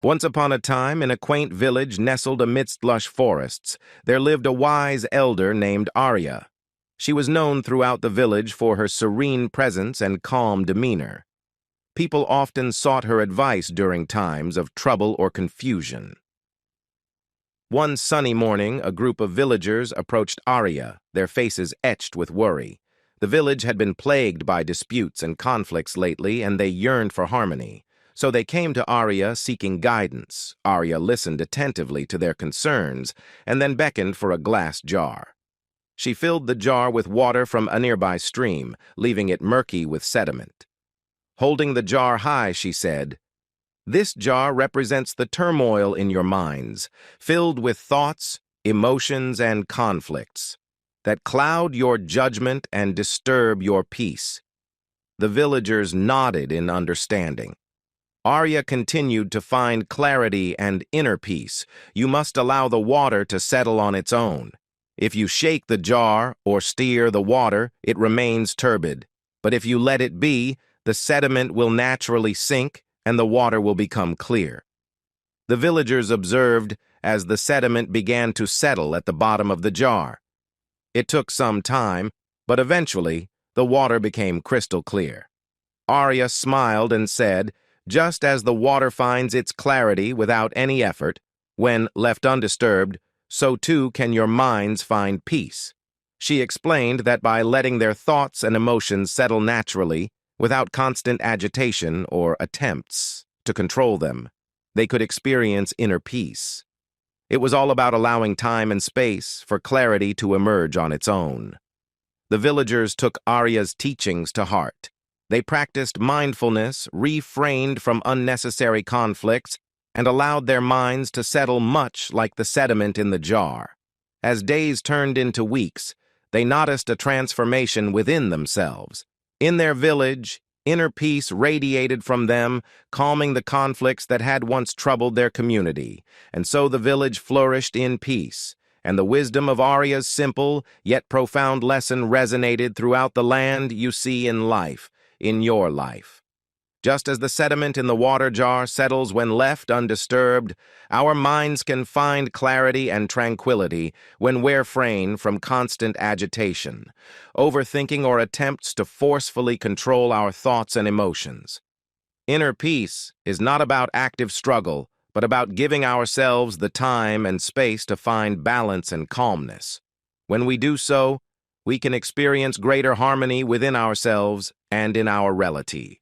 Once upon a time, in a quaint village nestled amidst lush forests, there lived a wise elder named Arya. She was known throughout the village for her serene presence and calm demeanor. People often sought her advice during times of trouble or confusion. One sunny morning, a group of villagers approached Arya, their faces etched with worry. The village had been plagued by disputes and conflicts lately, and they yearned for harmony. So they came to Arya seeking guidance. Arya listened attentively to their concerns and then beckoned for a glass jar. She filled the jar with water from a nearby stream, leaving it murky with sediment. Holding the jar high, she said, "This jar represents the turmoil in your minds, filled with thoughts, emotions, and conflicts that cloud your judgment and disturb your peace." The villagers nodded in understanding. Arya continued to find clarity and inner peace. You must allow the water to settle on its own. If you shake the jar or stir the water, it remains turbid. But if you let it be, the sediment will naturally sink and the water will become clear. The villagers observed as the sediment began to settle at the bottom of the jar. It took some time, but eventually the water became crystal clear. Arya smiled and said, "Just as the water finds its clarity without any effort, when left undisturbed, so too can your minds find peace." She explained that by letting their thoughts and emotions settle naturally, without constant agitation or attempts to control them, they could experience inner peace. It was all about allowing time and space for clarity to emerge on its own. The villagers took Arya's teachings to heart. They practiced mindfulness, refrained from unnecessary conflicts, and allowed their minds to settle much like the sediment in the jar. As days turned into weeks, they noticed a transformation within themselves. In their village, inner peace radiated from them, calming the conflicts that had once troubled their community. And so the village flourished in peace, and the wisdom of Arya's simple yet profound lesson resonated throughout the land. You see in life, in your life. Just as the sediment in the water jar settles when left undisturbed, our minds can find clarity and tranquility when we're free from constant agitation, overthinking, or attempts to forcefully control our thoughts and emotions. Inner peace is not about active struggle, but about giving ourselves the time and space to find balance and calmness. When we do so, we can experience greater harmony within ourselves and in our reality.